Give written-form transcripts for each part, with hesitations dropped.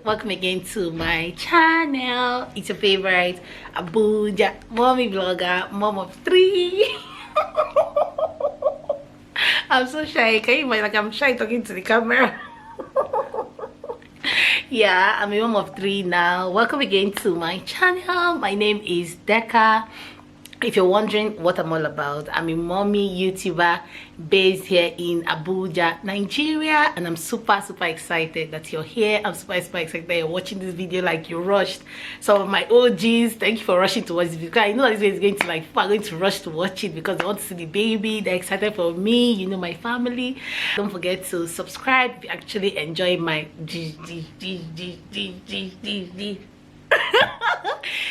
welcome again to my channel. It's your favorite Abuja mommy vlogger, mom of 3. I'm so shy. Can you imagine? Like, I'm shy talking to the camera. Yeah, I'm a mom of 3 now. Welcome again to my channel. My name is Deka. If you're wondering what I'm all about, I'm a mommy YouTuber based here in Abuja, Nigeria, and I'm super excited that you're here. I'm super excited that you're watching this video like you rushed. Some of my OGs, thank you for rushing to watch this video. I know that this video is going to, like, people are going to rush to watch it because they want to see the baby. They're excited for me, you know, my family. Don't forget to subscribe if you actually enjoy my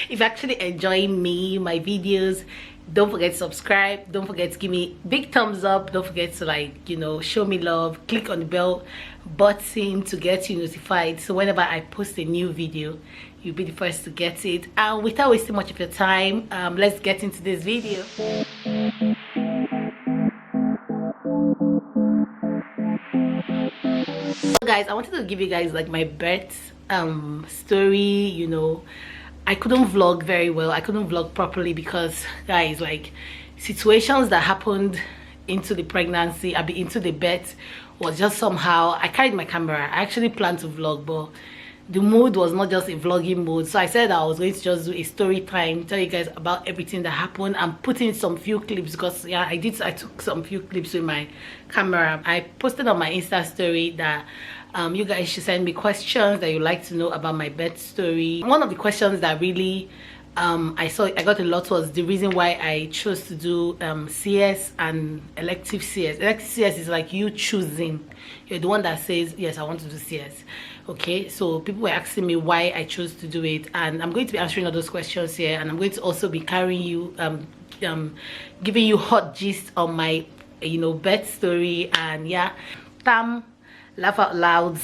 if you actually enjoy me, my videos, don't forget to subscribe. Don't forget to give me big thumbs up. Don't forget to, like, you know, show me love. Click on the bell button to get you notified, so whenever I post a new video, you'll be the first to get it. And without wasting much of your time, let's get into this video. So guys, I wanted to give you guys like my birth story. You know, I couldn't vlog very well. I couldn't vlog properly because, guys, like, situations that happened into the pregnancy, into the birth, was just somehow, I carried my camera. I actually planned to vlog, but the mood was not just a vlogging mood. So I said I was going to just do a story time, tell you guys about everything that happened, and put in some few clips because, yeah, I took some few clips with my camera. I posted on my Insta story that you guys should send me questions that you like to know about my birth story. One of the questions that really I got a lot was the reason why I chose to do CS and elective CS. Elective CS is like you choosing. You're the one that says, yes, I want to do CS. Okay, so people were asking me why I chose to do it, and I'm going to be answering all those questions here, and I'm going to also be carrying you giving you hot gist on my, you know, birth story. And yeah, laugh out loud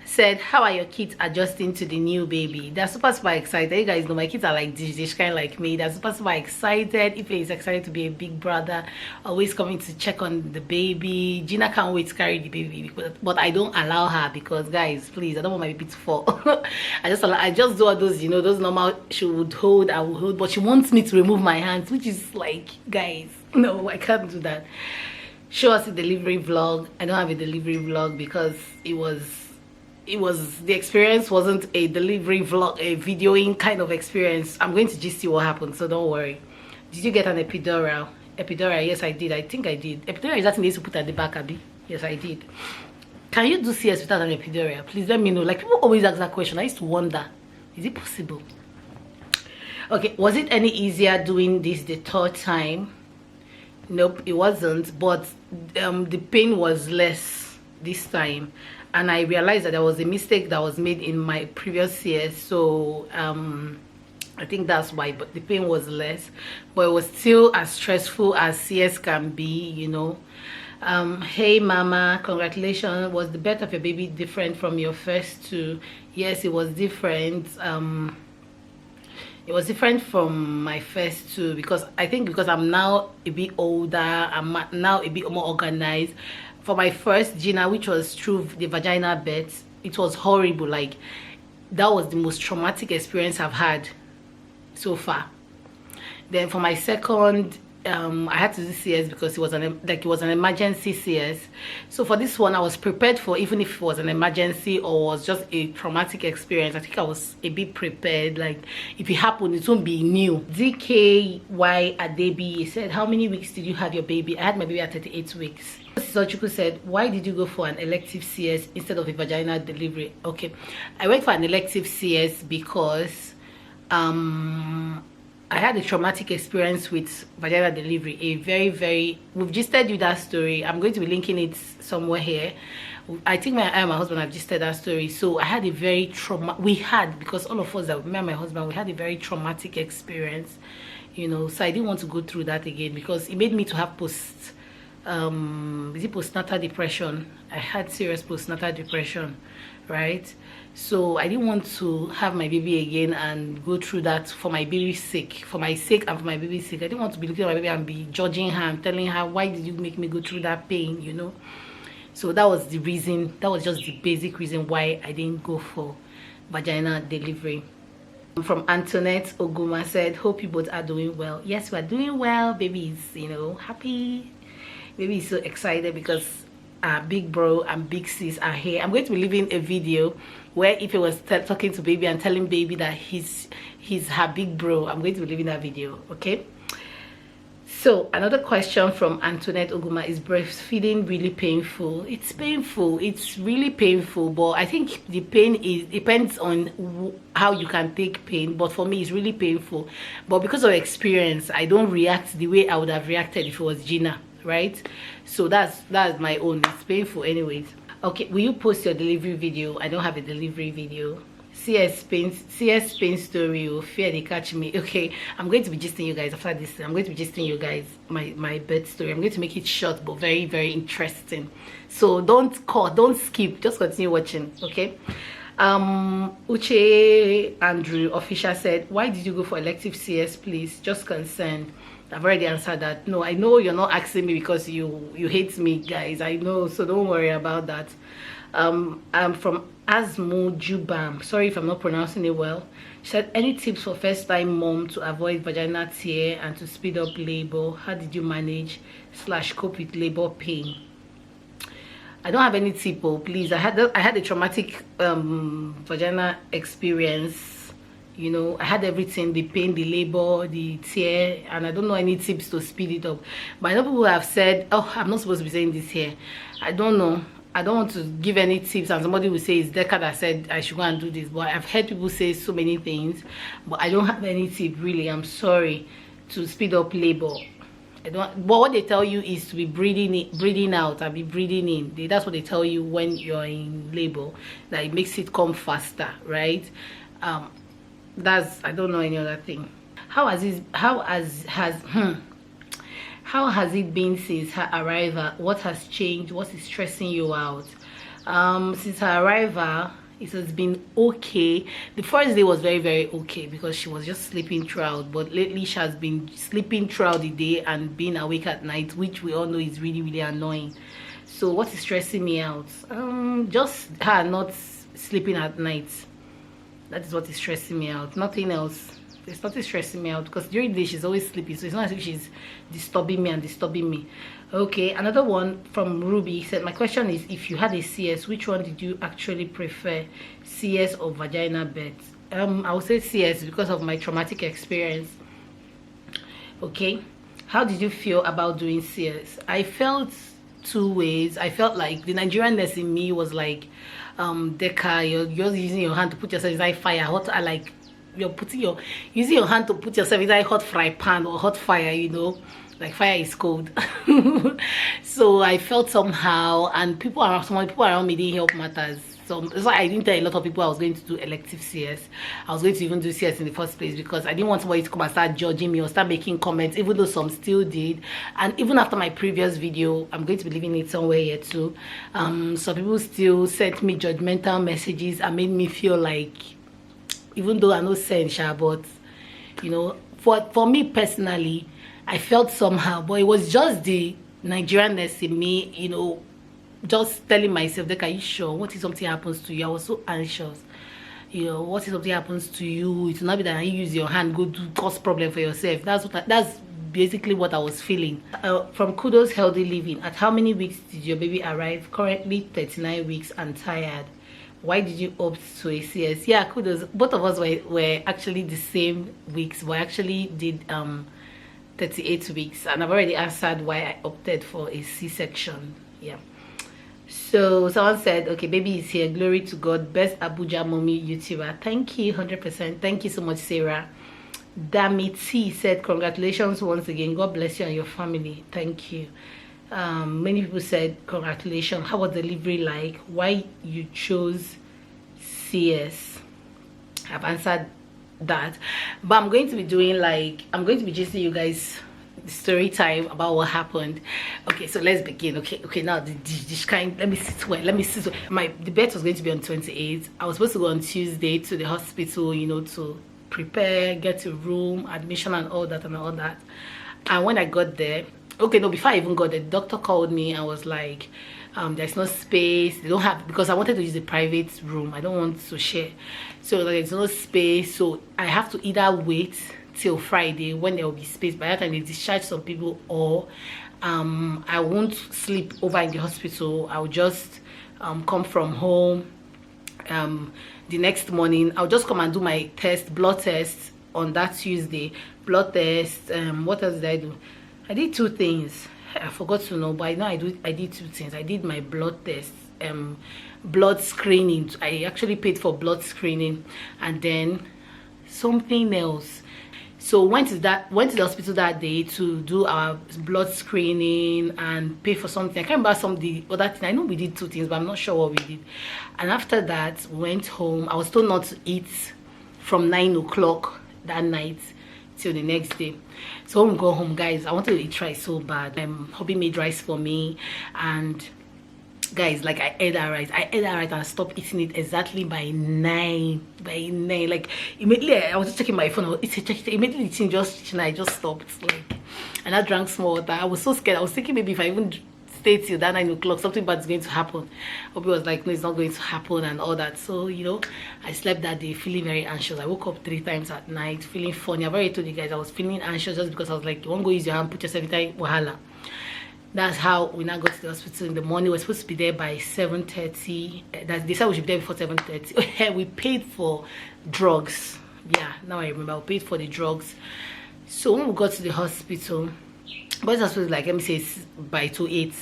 said, how are your kids adjusting to the new baby? They're super excited. You guys know my kids are like this kind of like me. They're super excited. Ife is excited to be a big brother, always coming to check on the baby. Gina can't wait to carry the baby, but I don't allow her because, guys, please, I don't want my baby to fall. I just do all those, you know, those normal she would hold, I would hold, but she wants me to remove my hands, which is like, guys, no, I can't do that. Show us a delivery vlog. I don't have a delivery vlog because the experience wasn't a delivery vlog, a videoing kind of experience. I'm going to just see what happened, so don't worry. Did you get an epidural? Epidural, yes, I did. I think I did. Epidural is that thing they used to put at the back, Abby? Yes, I did. Can you do CS without an epidural? Please let me know. Like, people always ask that question. I used to wonder, is it possible? Okay, was it any easier doing this the 3rd time? Nope, it wasn't, but the pain was less this time, and I realized that there was a mistake that was made in my previous CS, so I think that's why. But the pain was less, but it was still as stressful as CS can be, you know. Hey mama, congratulations. Was the birth of your baby different from your first 2? Yes, it was different. It was different from my first 2 because I think because I'm now a bit older, I'm now a bit more organized. For my first Gina, which was through the vaginal birth, it was horrible. Like, that was the most traumatic experience I've had so far. Then for my second, I had to do CS because it was an emergency CS. So for this one, I was prepared for, even if it was an emergency or was just a traumatic experience. I think I was a bit prepared. Like, if it happened, it won't be new. DKY Adebi said, how many weeks did you have your baby? I had my baby at 38 weeks. Sochuku said, why did you go for an elective CS instead of a vaginal delivery? Okay, I went for an elective CS because I had a traumatic experience with vaginal delivery. A we've just told you that story. I'm going to be linking it somewhere here. I think I and my husband have just told that story. So I had a very because all of us, that me and my husband, we had a very traumatic experience, you know. So I didn't want to go through that again because it made me to have postnatal depression. I had serious postnatal depression, right? So I didn't want to have my baby again and go through that for my baby's sake, for my sake and for my baby's sake. I didn't want to be looking at my baby and be judging her and telling her, why did you make me go through that pain, you know. So that was the reason, that was just the basic reason why I didn't go for vaginal delivery. From Antoinette Oguma said, hope you both are doing well. Yes, we are doing well. Baby is, you know, happy. Baby is so excited because big bro and big sis are here. I'm going to be leaving a video where if he was talking to baby and telling baby that he's her big bro, I'm going to be leaving that video. Okay, so another question from Antoinette Oguma: is breastfeeding really painful? It's painful, it's really painful, but I think the pain depends on how you can take pain. But for me, it's really painful, but because of experience, I don't react the way I would have reacted if it was Gina, right? So that's my own. It's painful anyways. Okay, will you post your delivery video? I don't have a delivery video. CS pain story, oh, fear they catch me. Okay, I'm going to be gisting you guys after this. I'm going to be gisting you guys my birth story. I'm going to make it short but very, very interesting. So don't skip, just continue watching. Okay. Uche Andrew official said, why did you go for elective CS, please? Just concerned. I've already answered that. No, I know you're not asking me because you hate me, guys. I know, so don't worry about that. I'm from Asmo Jubam. Sorry if I'm not pronouncing it well. She said, any tips for first-time mom to avoid vaginal tear and to speed up labor? How did you manage / cope with labor pain? I don't have any tip, oh, please. I had a traumatic vaginal experience. You know, I had everything, the pain, the labor, the tear, and I don't know any tips to speed it up. But I know people have said, oh, I'm not supposed to be saying this here. I don't know. I don't want to give any tips, and somebody will say it's Deca that said I should go and do this. But I've heard people say so many things, but I don't have any tip, really. I'm sorry, to speed up labor. I don't. But what they tell you is to be breathing out and be breathing in. That's what they tell you when you're in labor. That it makes it come faster, right? That's, I don't know any other thing. How has it been since her arrival? What has changed? What is stressing you out? Since her arrival, it has been okay. The first day was very, very okay because she was just sleeping throughout, but lately she has been sleeping throughout the day and being awake at night, which we all know is really, really annoying. So what is stressing me out? Just her not sleeping at night. That is what is stressing me out, nothing else. It's not stressing me out because during the day she's always sleeping, so it's not as if she's disturbing me. Okay, another one from Ruby said, my question is, if you had a CS, which one did you actually prefer, CS or vaginal birth? I would say CS because of my traumatic experience. Okay, how did you feel about doing CS? I felt two ways. I felt like the Nigerianness in me was like, Deca, you're using your hand to put yourself inside fire. I like, you're using your hand to put yourself inside hot fry pan or hot fire, you know, like fire is cold. So I felt somehow, and people around me didn't help matters. So that's why I didn't tell a lot of people I was going to do elective CS. I was going to even do CS in the first place because I didn't want somebody to come and start judging me or start making comments, even though some still did. And even after my previous video, I'm going to be leaving it somewhere here too, some people still sent me judgmental messages and made me feel like, even though I know Sensha, but you know, for me personally, I felt somehow, but it was just the Nigerianness in me, you know, just telling myself, like, are you sure? What if something happens to you? I was so anxious. You know, what if something happens to you? It's not be that you use your hand, go do cause problem for yourself. That's basically what I was feeling. From Kudos Healthy Living, at how many weeks did your baby arrive? Currently 39 weeks and tired. Why did you opt to a CS? Yeah, Kudos. Both of us were actually the same weeks. We actually did 38 weeks, and I've already answered why I opted for a C-section. Yeah. So someone said, okay, baby is here, glory to God, best Abuja mommy YouTuber. Thank you, 100%. Thank you so much, Sarah. Damiti said, congratulations once again, God bless you and your family. Thank you. Many people said congratulations. How was delivery like? Why you chose CS? I've answered that, but I'm going to be doing I'm going to be just you guys story time about what happened. Okay, so let's begin. Okay, now this kind, let me sit well. The birth was going to be on 28th. I was supposed to go on Tuesday to the hospital, you know, to prepare, get a room, admission and all that. And when I got there, okay, no, before I even got there, the doctor called me and was like, There's no space. They don't have, because I wanted to use a private room. I don't want to share. So there's no space. So I have to either wait till Friday when there will be space. By that time they discharge some people, or I won't sleep over in the hospital. I'll just come from home. The next morning I'll just come and do my blood test on that Tuesday. Blood test. What else did I do? I did 2 things. I forgot to know, but I know I did 2 things. I did my blood test, blood screening. I actually paid for blood screening, and then something else. So went to the hospital that day to do our blood screening and pay for something. I can't remember some of the other thing. I know we did 2 things, but I'm not sure what we did. And after that, went home. I was told not to eat from 9 o'clock that night till the next day. So when we go home, guys, I wanted to eat rice so bad. Hubby made rice for me, and guys, like, I ate that rice and I stopped eating it exactly by 9. Like, immediately I was just checking my phone. Immediately the thing I just stopped, like, and I drank some water. I was so scared. I was thinking maybe if I even stay till that 9 o'clock, something bad is going to happen. Obi was like, no, it's not going to happen and all that. So, you know, I slept that day feeling very anxious. I woke up 3 times at night feeling funny. I've already told you guys I was feeling anxious just because I was like, you won't go use your hand, put yourself in wahala. That's how we now got to the hospital in the morning. We're supposed to be there by 7:30. They said we should be there before 7:30. We paid for drugs. Yeah, now I remember. We paid for the drugs. So when we got to the hospital, boys hospital, like, let me say, by 2:08,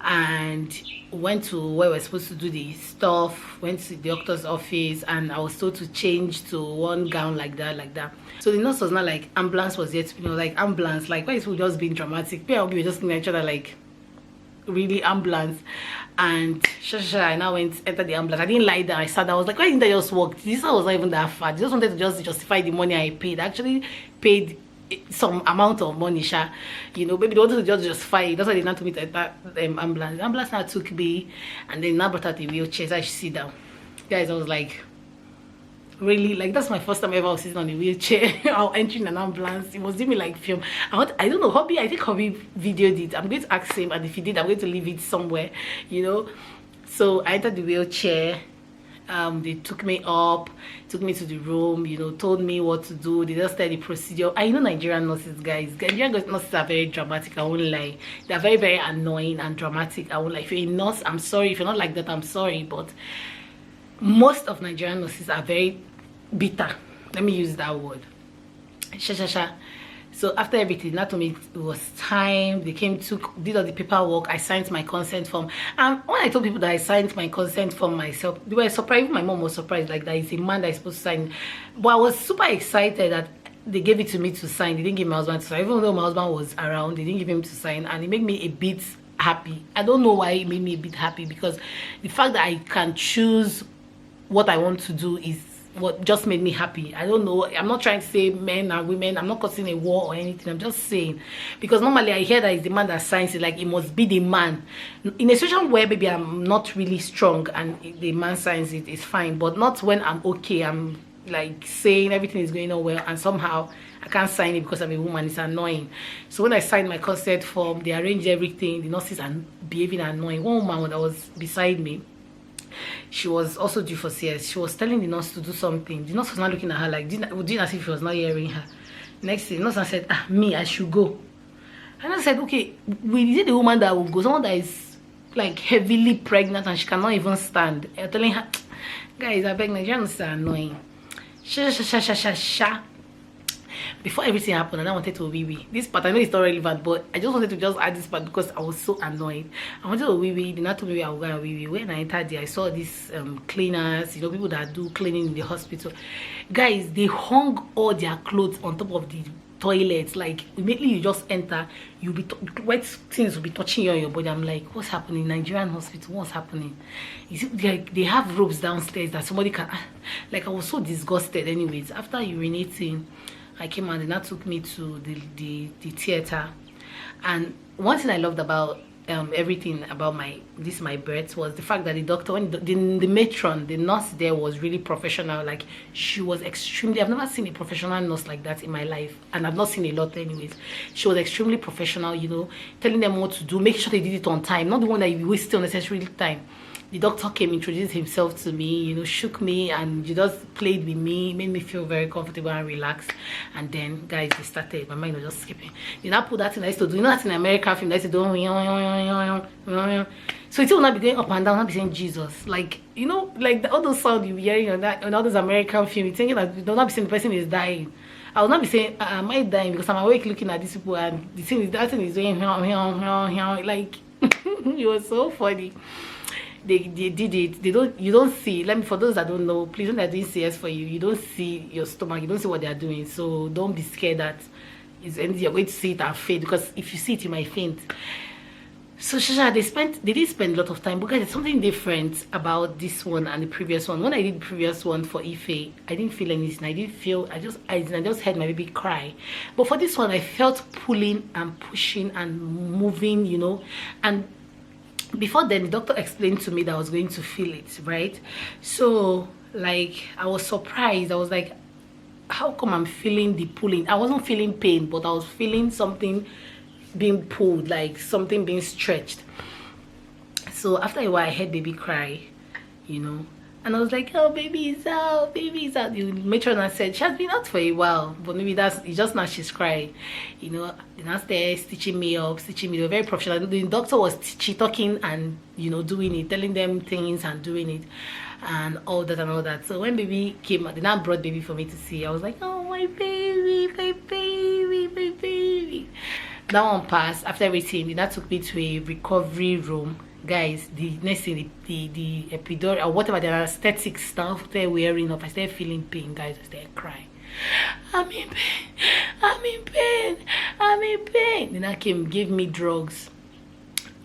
and went to where we're supposed to do the stuff. Went to the doctor's office, and I was told to change to one gown like that. So the nurse was not like, ambulance was yet, you know, like, ambulance, like, why is we just being dramatic? We were just looking at each other like, really, ambulance? And I now entered the ambulance. I didn't lie down. I sat down. I was like, why didn't I just walk? This was not even that far. I just wanted to just justify the money I paid. I actually paid some amount of money, you know. Maybe they wanted to just justify it. That's why they not to meet at that ambulance. The ambulance now took me, and then now brought out the wheelchair, so I should sit down. Guys, I was like, really, like, that's my first time ever I was sitting on a wheelchair or entering an ambulance. It was doing me like film. I don't know, Hobby, I think Hobby videoed it. I'm going to ask him, and if he did, I'm going to leave it somewhere, you know. So I entered the wheelchair. They took me up, took me to the room, you know, told me what to do. They just started the procedure. I know Nigerian nurses, guys. Nigerian nurses are very dramatic, I won't lie. They're very, very annoying and dramatic, I won't lie. If you're a nurse, I'm sorry. If you're not like that, I'm sorry. But most of Nigerian nurses are very bitter. Let me use that word. So after everything, that to me, it was time. They came, did all the paperwork. I signed my consent form. And when I told people that I signed my consent form myself, they were surprised. Even my mom was surprised, like, that it's a man that is supposed to sign. But I was super excited that they gave it to me to sign. They didn't give my husband to sign. Even though my husband was around, they didn't give him to sign. And it made me a bit happy. I don't know why it made me a bit happy, because the fact that I can choose what I want to do is what just made me happy. I don't know, I'm not trying to say men and women, I'm not causing a war or anything. I'm just saying, because normally I hear that it's the man that signs it, like, it must be the man. In a situation where maybe I'm not really strong and the man signs it, it's fine. But not when I'm okay, I'm like saying everything is going on well, and somehow I can't sign it because I'm a woman. It's annoying. So when I signed my consent form, they arranged everything. The nurses are behaving annoying. One woman that was beside me, she was also due for CS. She was telling the nurse to do something. The nurse was not looking at her like, doing as if she was not hearing her. Next thing, the nurse said, me, I should go. And I said, okay, is it the woman that will go? Someone that is like heavily pregnant and she cannot even stand. I'm telling her, guys, I beg, Nigerians are annoying. Before everything happened, and I wanted to wee. This part, I know it's not relevant, but I just wanted to just add this part because I was so annoyed. I wanted to wee. They not told me I was going to wee. When I entered there, I saw these cleaners, you know, people that do cleaning in the hospital. Guys, they hung all their clothes on top of the toilets. Like, immediately you just enter, you'll be wet things will be touching you on your body. I'm like, what's happening? Nigerian hospital, what's happening? Is it like they have ropes downstairs that somebody can, like, I was so disgusted. Anyways, after urinating, I came and they now took me to the theater. And one thing I loved about everything about my birth was the fact that the doctor, when the matron, the nurse there, was really professional. Like, she was extremely, I've never seen a professional nurse like that in my life, and I've not seen a lot anyways. She was extremely professional, you know, telling them what to do, make sure they did it on time, not the one that you wasted unnecessary time. The doctor came, introduced himself to me, you know, shook me, and he just played with me, made me feel very comfortable and relaxed. And then, guys, they started, my mind was just skipping. Then I put that thing I used to do, you know, that in American film, I used to do, so it will not be going up and down, not be saying Jesus, like, you know, like all those sounds you be hearing on that, on all those American films, you're thinking that you don't be saying the person is dying. I will not be saying, am I dying? Because I'm awake looking at these people, and the thing is, that thing is doing, like, it was so funny. They did it. You don't see, let me, for those that don't know, please, when they're doing CS for you, you don't see your stomach, you don't see what they're doing. So don't be scared that it's anything you're going to see it and faint, because if you see it you might faint. So Shasha, they did spend a lot of time, but guys, there's something different about this one and the previous one. When I did the previous one for Ife, I didn't feel anything. I didn't feel, I just heard my baby cry. But for this one, I felt pulling and pushing and moving, you know. And before then, the doctor explained to me that I was going to feel it, right? So, like, I was surprised. I was like, how come I'm feeling the pulling? I wasn't feeling pain, but I was feeling something being pulled, like something being stretched. So after a while, I heard baby cry, you know, and I was like, oh, baby is out, baby is out. The matron said she has been out for a while, but maybe it's just now she's crying, you know. The nurse there stitching me up, very professional. The doctor was talking and, you know, doing it, telling them things and doing it and all that and all that. So when baby came, they now brought baby for me to see. I was like, oh, my baby, my baby, my baby. That one passed. After everything, they now took me to a recovery room. Guys, the next thing, the epidural or whatever, the anesthetic stuff they're wearing off, I started feeling pain, guys. I started crying. I'm in pain, I'm in pain, I'm in pain. Then I gave me drugs.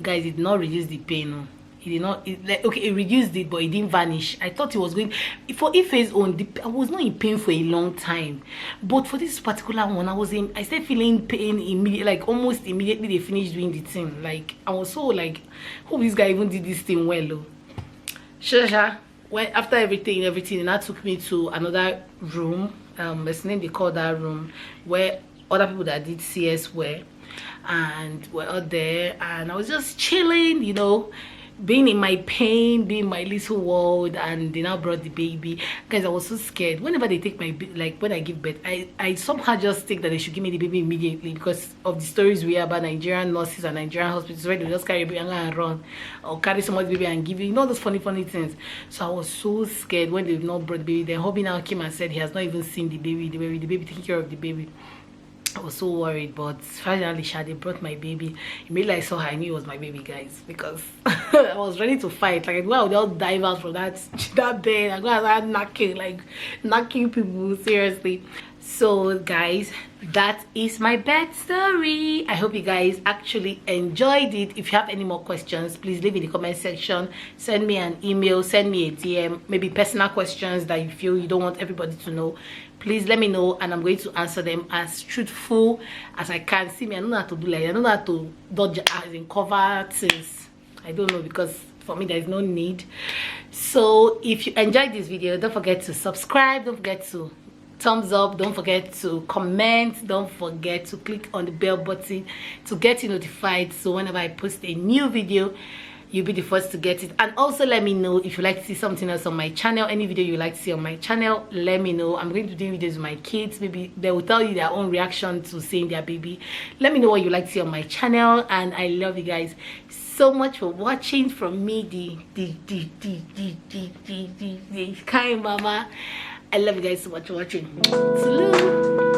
Guys, it did not reduce the pain. No. It did not, okay, it reduced it, but it didn't vanish. I thought it was going, for Ife's own, I was not in pain for a long time. But for this particular one, I started feeling pain immediately, like almost immediately they finished doing the thing. Like, I was so like, hope this guy even did this thing well, though. Shasha, when, after everything, and that took me to another room, it's name they call that room, where other people that did CS were, and we're out there, and I was just chilling, you know, being in my pain, being in my little world. And they now brought the baby. Guys, I was so scared. Whenever they take my, like when I give birth, I somehow just think that they should give me the baby immediately, because of the stories we hear about Nigerian nurses and Nigerian hospitals where they just carry a baby and run, or carry someone's baby and give you know, those funny things. So I was so scared when they not brought the baby. Then hubby now came and said he has not even seen the baby taking care of the baby. I was so worried, but finally they brought my baby. Immediately I saw her, I knew it was my baby, guys, because I was ready to fight. Like, I would just dive out from that bed. I go out knocking people, seriously. So guys, that is my birth story. I hope you guys actually enjoyed it. If you have any more questions, please leave in the comment section. Send me an email, send me a DM, maybe personal questions that you feel you don't want everybody to know. Please let me know, and I'm going to answer them as truthful as I can. See me, I don't know how to do, like, I don't know how to dodge as in cover things. I don't know, because for me there is no need. So if you enjoyed this video, don't forget to subscribe, don't forget to thumbs up, don't forget to comment, don't forget to click on the bell button to get you notified, so whenever I post a new video, you'll be the first to get it. And also let me know if you like to see something else on my channel, any video you like to see on my channel. Let me know. I'm going to do videos with my kids. Maybe they will tell you their own reaction to seeing their baby. Let me know what you like to see on my channel, and I love you guys so much for watching. From me, the kind mama. I love you guys so much for watching. Salute.